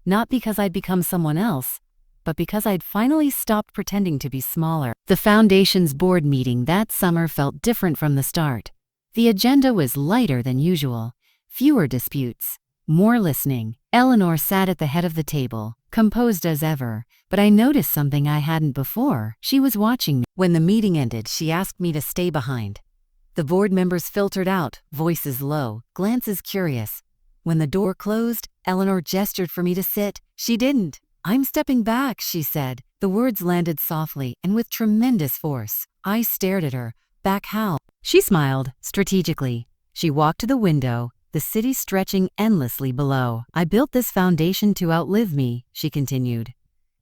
Not because I'd become someone else, but because I'd finally stopped pretending to be smaller. The Foundation's board meeting that summer felt different from the start. The agenda was lighter than usual. Fewer disputes. More listening. Eleanor sat at the head of the table, composed as ever, but I noticed something I hadn't before. She was watching me. When the meeting ended, she asked me to stay behind. The board members filtered out, voices low, glances curious. When the door closed, Eleanor gestured for me to sit. She didn't. I'm stepping back, she said. The words landed softly and with tremendous force. I stared at her. Back how? She smiled, strategically. She walked to the window, the city stretching endlessly below. I built this foundation to outlive me, she continued.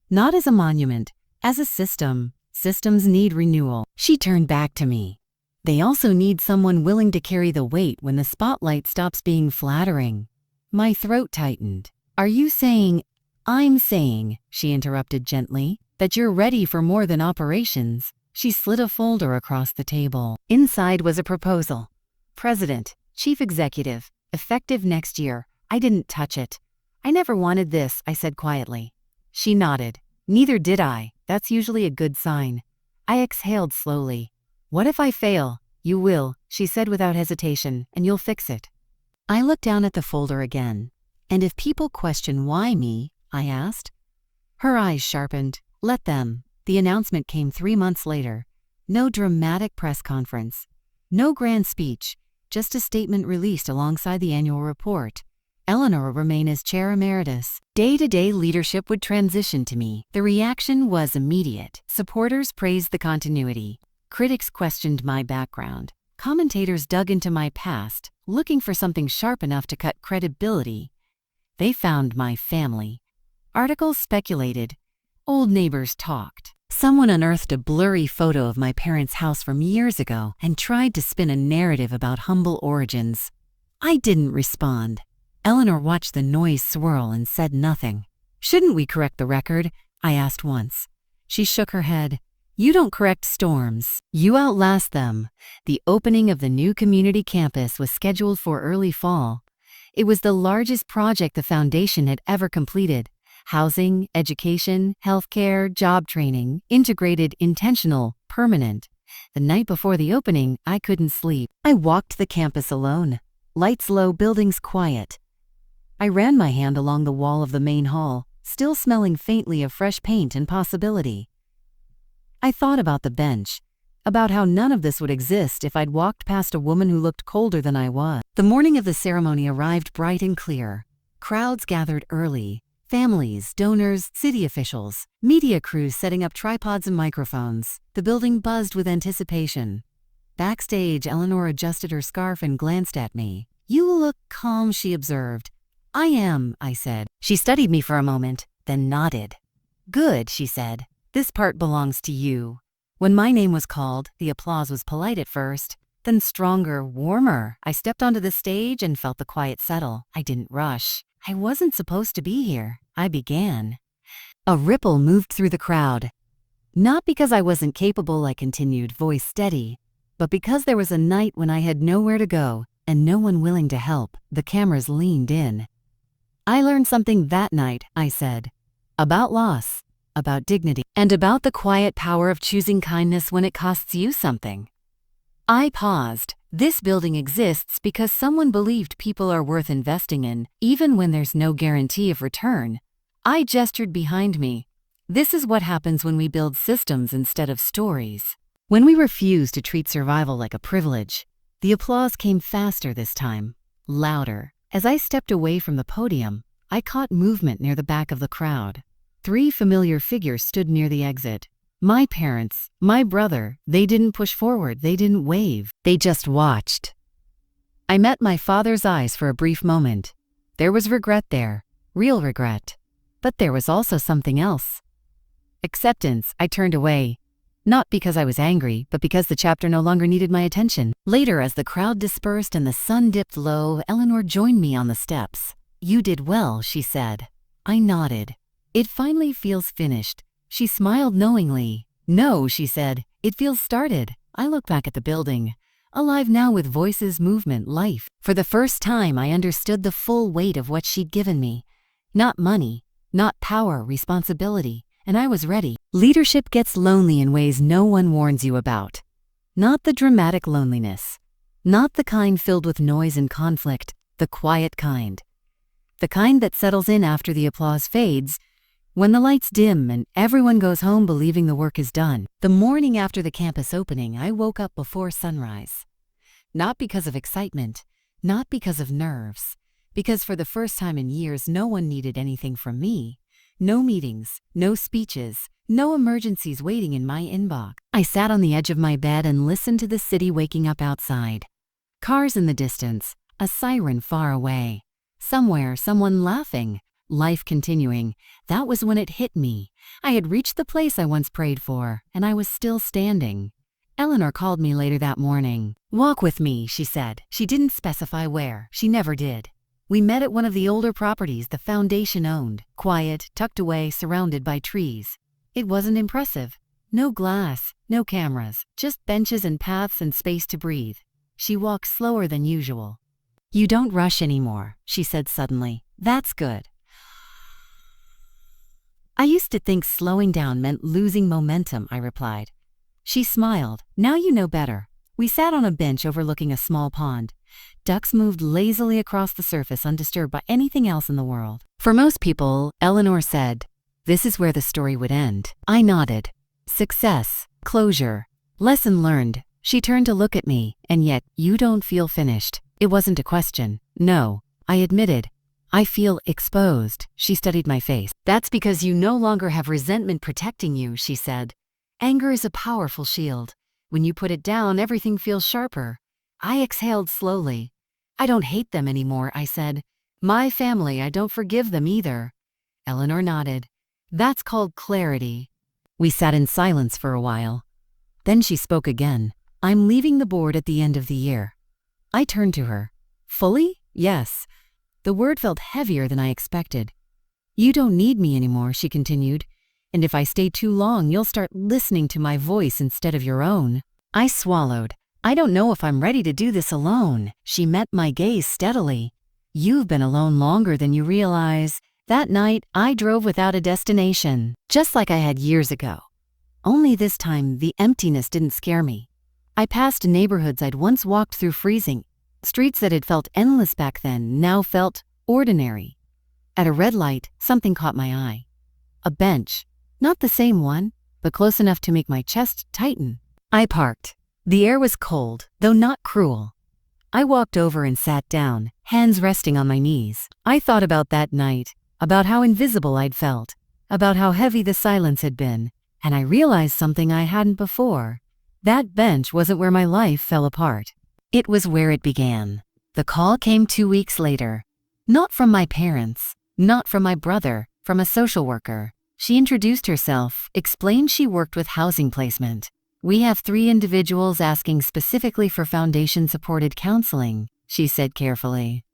Not as a monument, as a system. Systems need renewal. She turned back to me. They also need someone willing to carry the weight when the spotlight stops being flattering. My throat tightened. Are you saying... I'm saying, she interrupted gently, that you're ready for more than operations. She slid a folder across the table. Inside was a proposal. President, Chief Executive, effective next year. I didn't touch it. I never wanted this, I said quietly. She nodded. Neither did I. That's usually a good sign. I exhaled slowly. What if I fail? You will, she said without hesitation, and you'll fix it. I looked down at the folder again. And if people question why me, I asked. Her eyes sharpened. Let them. The announcement came 3 months later. No dramatic press conference. No grand speech. Just a statement released alongside the annual report. Eleanor would remain as chair emeritus. Day-to-day leadership would transition to me. The reaction was immediate. Supporters praised the continuity. Critics questioned my background. Commentators dug into my past, looking for something sharp enough to cut credibility. They found my family. Articles speculated. Old neighbors talked. Someone unearthed a blurry photo of my parents' house from years ago and tried to spin a narrative about humble origins. I didn't respond. Eleanor watched the noise swirl and said nothing. "Shouldn't we correct the record?" I asked once. She shook her head. "You don't correct storms. You outlast them." The opening of the new community campus was scheduled for early fall. It was the largest project the foundation had ever completed. Housing, education, healthcare, job training, integrated, intentional, permanent. The night before the opening, I couldn't sleep. I walked the campus alone. Lights low, buildings quiet. I ran my hand along the wall of the main hall, still smelling faintly of fresh paint and possibility. I thought about the bench, about how none of this would exist if I'd walked past a woman who looked colder than I was. The morning of the ceremony arrived bright and clear. Crowds gathered early. Families, donors, city officials, media crews setting up tripods and microphones. The building buzzed with anticipation. Backstage, Eleanor adjusted her scarf and glanced at me. "You look calm," she observed. "I am," I said. She studied me for a moment, then nodded. "Good," she said. "This part belongs to you." When my name was called, the applause was polite at first, then stronger, warmer. I stepped onto the stage and felt the quiet settle. I didn't rush. I wasn't supposed to be here. I began. A ripple moved through the crowd. Not because I wasn't capable, I continued, voice steady, but because there was a night when I had nowhere to go and no one willing to help. The cameras leaned in. "I learned something that night," I said. "About loss, about dignity, and about the quiet power of choosing kindness when it costs you something." I paused. This building exists because someone believed people are worth investing in, even when there's no guarantee of return. I gestured behind me. This is what happens when we build systems instead of stories. When we refuse to treat survival like a privilege. The applause came faster this time, louder. As I stepped away from the podium, I caught movement near the back of the crowd. 3 familiar figures stood near the exit. My parents, my brother. They didn't push forward, they didn't wave. They just watched. I met my father's eyes for a brief moment. There was regret there, real regret. But there was also something else. Acceptance. I turned away. Not because I was angry, but because the chapter no longer needed my attention. Later, as the crowd dispersed and the sun dipped low, Eleanor joined me on the steps. "You did well," she said. I nodded. "It finally feels finished." She smiled knowingly. "No," she said. "It feels started." I look back at the building, alive now with voices, movement, life. For the first time, I understood the full weight of what she'd given me. Not money, not power, responsibility. And I was ready. Leadership gets lonely in ways no one warns you about. Not the dramatic loneliness. Not the kind filled with noise and conflict. The quiet kind. The kind that settles in after the applause fades, when the lights dim and everyone goes home believing the work is done. The morning after the campus opening, I woke up before sunrise. Not because of excitement, not because of nerves, because for the first time in years, no one needed anything from me. No meetings, no speeches, no emergencies waiting in my inbox. I sat on the edge of my bed and listened to the city waking up outside. Cars in the distance, a siren far away. Somewhere, someone laughing. Life continuing. That was when it hit me. I had reached the place I once prayed for, and I was still standing. Eleanor called me later that morning. "Walk with me," she said. She didn't specify where. She never did. We met at one of the older properties the foundation owned. Quiet, tucked away, surrounded by trees. It wasn't impressive. No glass, no cameras, just benches and paths and space to breathe. She walked slower than usual. "You don't rush anymore," she said suddenly. "That's good." "I used to think slowing down meant losing momentum," I replied. She smiled. "Now you know better." We sat on a bench overlooking a small pond. Ducks moved lazily across the surface undisturbed by anything else in the world. "For most people," Eleanor said, "this is where the story would end." I nodded. Success, closure, lesson learned. She turned to look at me, and yet, "You don't feel finished." It wasn't a question. "No," I admitted. "I feel exposed." She studied my face. "That's because you no longer have resentment protecting you," she said. "Anger is a powerful shield. When you put it down, everything feels sharper." I exhaled slowly. "I don't hate them anymore," I said. "My family, I don't forgive them either." Eleanor nodded. That's called clarity." We sat in silence for a while. Then she spoke again. "I'm leaving the board at the end of the year." I turned to her. "Fully?" "Yes." The word felt heavier than I expected. "You don't need me anymore," she continued. "And if I stay too long, you'll start listening to my voice instead of your own." I swallowed. "I don't know if I'm ready to do this alone." She met my gaze steadily. "You've been alone longer than you realize." That night, I drove without a destination, just like I had years ago. Only this time, the emptiness didn't scare me. I passed neighborhoods I'd once walked through freezing. Streets that had felt endless back then now felt ordinary. At a red light, something caught my eye. A bench. Not the same one, but close enough to make my chest tighten. I parked. The air was cold, though not cruel. I walked over and sat down, hands resting on my knees. I thought about that night, about how invisible I'd felt, about how heavy the silence had been, and I realized something I hadn't before. That bench wasn't where my life fell apart. It was where it began. The call came 2 weeks later. Not from my parents, not from my brother, from a social worker. She introduced herself, explained she worked with housing placement. "We have 3 individuals asking specifically for foundation-supported counseling," she said carefully.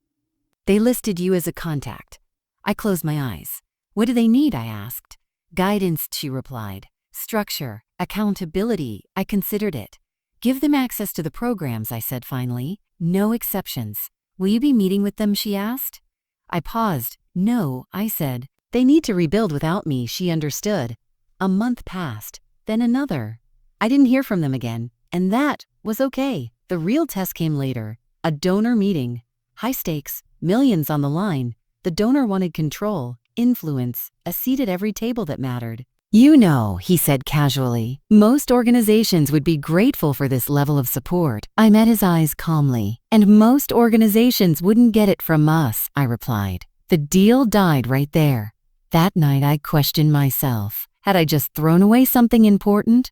"They listed you as a contact." I closed my eyes. "What do they need?" I asked. "Guidance," she replied. "Structure, accountability," I considered it. "Give them access to the programs," I said finally. "No exceptions." "Will you be meeting with them?" she asked. I paused. "No," I said. "They need to rebuild without me," she understood. A month passed, then another. I didn't hear from them again, and that was okay. The real test came later. A donor meeting. High stakes, millions on the line. The donor wanted control, influence, a seat at every table that mattered. "You know," he said casually, "most organizations would be grateful for this level of support." I met his eyes calmly. "And most organizations wouldn't get it from us," I replied. The deal died right there. That night I questioned myself. Had I just thrown away something important?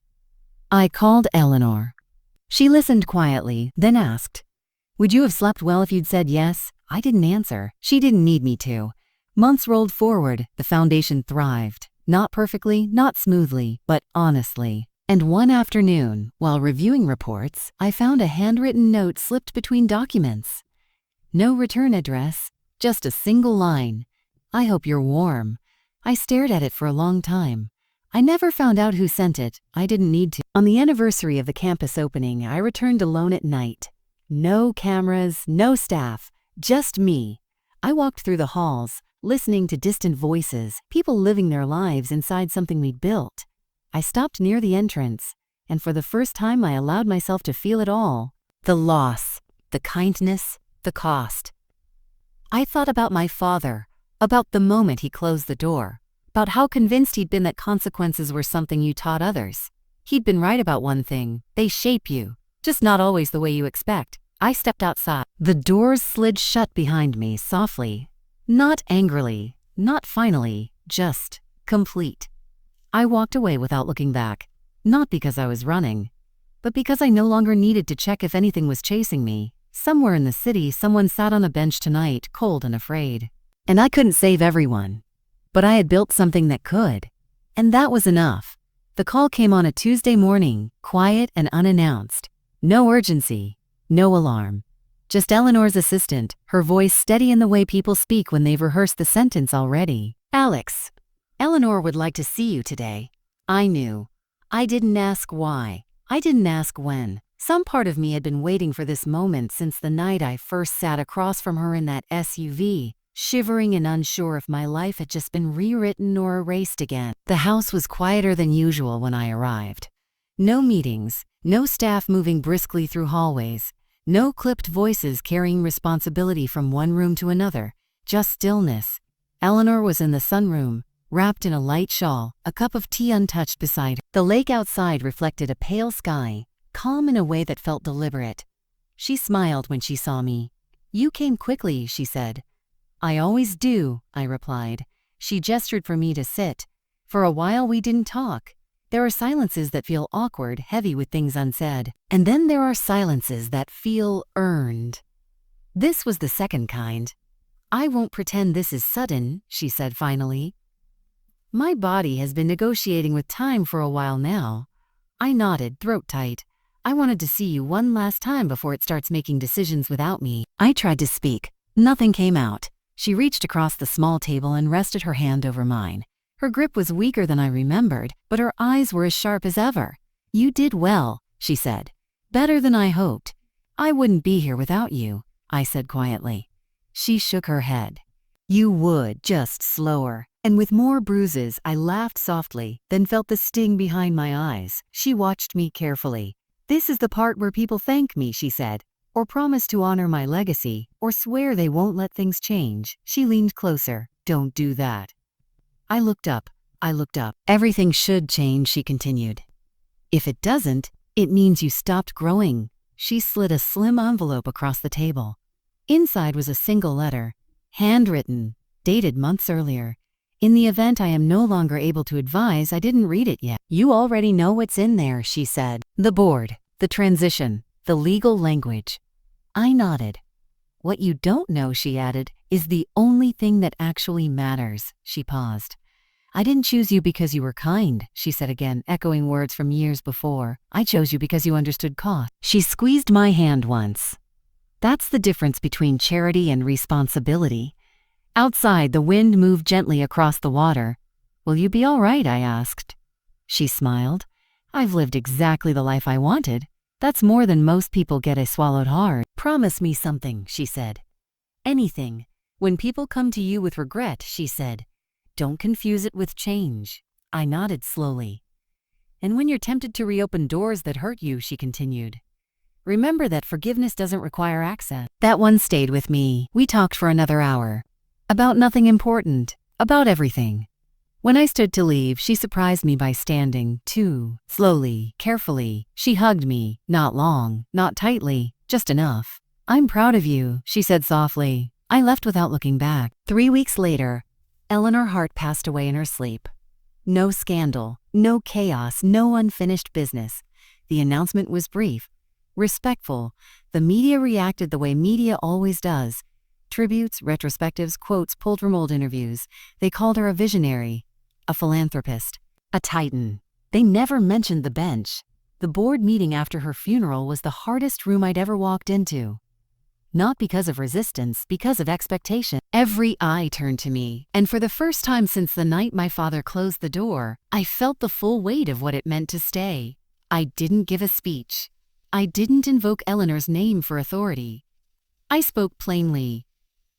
I called Eleanor. She listened quietly, then asked, "Would you have slept well if you'd said yes?" I didn't answer. She didn't need me to. Months rolled forward. The foundation thrived. Not perfectly, not smoothly, but honestly. And one afternoon, while reviewing reports, I found a handwritten note slipped between documents. No return address, just a single line. "I hope you're warm." I stared at it for a long time. I never found out who sent it. I didn't need to. On the anniversary of the campus opening, I returned alone at night. No cameras, no staff, just me. I walked through the halls, listening to distant voices, people living their lives inside something we'd built. I stopped near the entrance, and for the first time I allowed myself to feel it all. The loss, the kindness, the cost. I thought about my father, about the moment he closed the door, about how convinced he'd been that consequences were something you taught others. He'd been right about one thing: they shape you, just not always the way you expect. I stepped outside. The doors slid shut behind me softly. Not angrily, not finally, just complete. I walked away without looking back, not because I was running, but because I no longer needed to check if anything was chasing me. Somewhere in the city, someone sat on a bench tonight, cold and afraid. And I couldn't save everyone, but I had built something that could. And that was enough. The call came on a Tuesday morning, quiet and unannounced. No urgency, no alarm. Just Eleanor's assistant, her voice steady in the way people speak when they've rehearsed the sentence already. "Alex, Eleanor would like to see you today." I knew. I didn't ask why. I didn't ask when. Some part of me had been waiting for this moment since the night I first sat across from her in that SUV, shivering and unsure if my life had just been rewritten or erased again. The house was quieter than usual when I arrived. No meetings, no staff moving briskly through hallways. No clipped voices carrying responsibility from one room to another, just stillness. Eleanor was in the sunroom, wrapped in a light shawl, a cup of tea untouched beside her. The lake outside reflected a pale sky, calm in a way that felt deliberate. She smiled when she saw me. "You came quickly," she said. "I always do," I replied. She gestured for me to sit. For a while we didn't talk. There are silences that feel awkward, heavy with things unsaid. And then there are silences that feel earned. This was the second kind. "I won't pretend this is sudden," she said finally. My body has been negotiating with time for a while now. I nodded, throat tight. I wanted to see you one last time before it starts making decisions without me. I tried to speak. Nothing came out. She reached across the small table and rested her hand over mine. Her grip was weaker than I remembered, but her eyes were as sharp as ever. You did well, she said. Better than I hoped. I wouldn't be here without you, I said quietly. She shook her head. You would, just slower. And with more bruises, I laughed softly, then felt the sting behind my eyes. She watched me carefully. This is the part where people thank me, she said, or promise to honor my legacy, or swear they won't let things change. She leaned closer. Don't do that. I looked up. Everything should change, she continued. If it doesn't, it means you stopped growing. She slid a slim envelope across the table. Inside was a single letter, handwritten, dated months earlier. In the event I am no longer able to advise, I didn't read it yet. You already know what's in there, she said. The board, the transition, the legal language. I nodded. What you don't know, she added, is the only thing that actually matters. She paused. I didn't choose you because you were kind, she said again, echoing words from years before. I chose you because you understood cost. She squeezed my hand once. That's the difference between charity and responsibility. Outside, the wind moved gently across the water. Will you be all right? I asked. She smiled. I've lived exactly the life I wanted. That's more than most people get. I swallowed hard. Promise me something, she said. Anything. When people come to you with regret, she said, don't confuse it with change. I nodded slowly. And when you're tempted to reopen doors that hurt you, she continued, remember that forgiveness doesn't require access. That one stayed with me. We talked for another hour. About nothing important. About everything. When I stood to leave, she surprised me by standing, too, slowly, carefully. She hugged me, not long, not tightly, just enough. I'm proud of you, she said softly. I left without looking back. 3 weeks later, Eleanor Hart passed away in her sleep. No scandal, no chaos, no unfinished business. The announcement was brief, respectful. The media reacted the way media always does. Tributes, retrospectives, quotes pulled from old interviews. They called her a visionary, a philanthropist, a titan. They never mentioned the bench. The board meeting after her funeral was the hardest room I'd ever walked into. Not because of resistance, because of expectation. Every eye turned to me, and for the first time since the night my father closed the door, I felt the full weight of what it meant to stay. I didn't give a speech. I didn't invoke Eleanor's name for authority. I spoke plainly.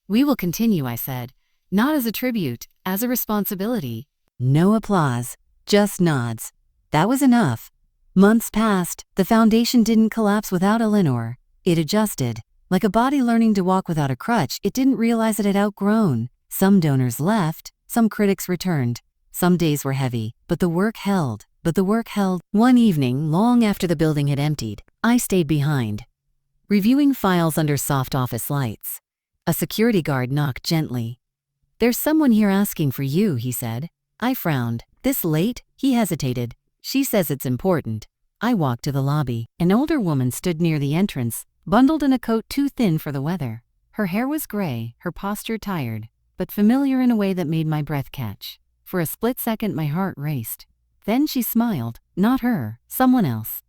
We will continue, I said, not as a tribute, as a responsibility. No applause, just nods. That was enough. Months passed. The foundation didn't collapse without Eleanor. It adjusted. Like a body learning to walk without a crutch, it didn't realize it had outgrown. Some donors left, some critics returned. Some days were heavy, but the work held. One evening, long after the building had emptied, I stayed behind, reviewing files under soft office lights. A security guard knocked gently. There's someone here asking for you, he said. I frowned. This late? He hesitated. She says it's important. I walked to the lobby. An older woman stood near the entrance, bundled in a coat too thin for the weather. Her hair was gray, her posture tired, but familiar in a way that made my breath catch. For a split second, my heart raced. Then she smiled. Not her, someone else.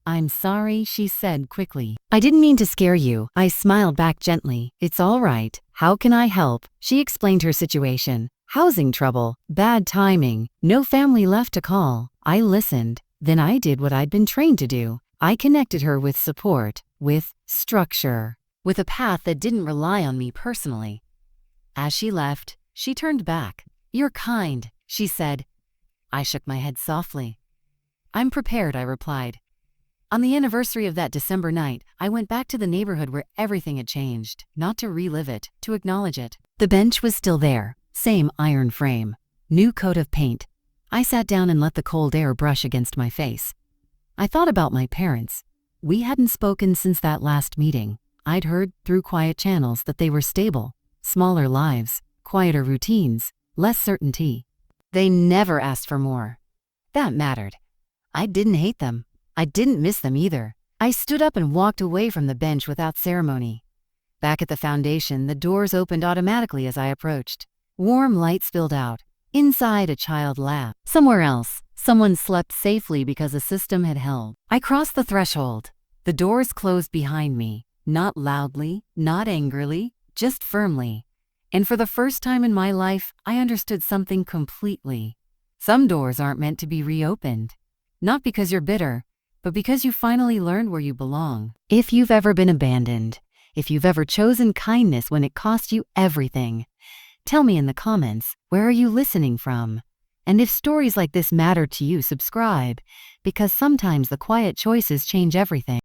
I'm sorry, she said quickly. I didn't mean to scare you. I smiled back gently. It's all right. How can I help? She explained her situation. Housing trouble, bad timing, no family left to call. I listened. Then I did what I'd been trained to do. I connected her with support, with structure, with a path that didn't rely on me personally. As she left, she turned back. You're kind, she said. I shook my head softly. I'm prepared, I replied. On the anniversary of that December night, I went back to the neighborhood where everything had changed, not to relive it, to acknowledge it. The bench was still there, same iron frame, new coat of paint. I sat down and let the cold air brush against my face. I thought about my parents. We hadn't spoken since that last meeting. I'd heard through quiet channels that they were stable, smaller lives, quieter routines, less certainty. They never asked for more. That mattered. I didn't hate them. I didn't miss them either. I stood up and walked away from the bench without ceremony. Back at the foundation, the doors opened automatically as I approached. Warm light spilled out. Inside, a child laughed. Somewhere else, someone slept safely because a system had held. I crossed the threshold. The doors closed behind me, not loudly, not angrily, just firmly. And for the first time in my life, I understood something completely. Some doors aren't meant to be reopened. Not because you're bitter, but because you finally learned where you belong. If you've ever been abandoned, if you've ever chosen kindness when it cost you everything, tell me in the comments, where are you listening from? And if stories like this matter to you, subscribe, because sometimes the quiet choices change everything.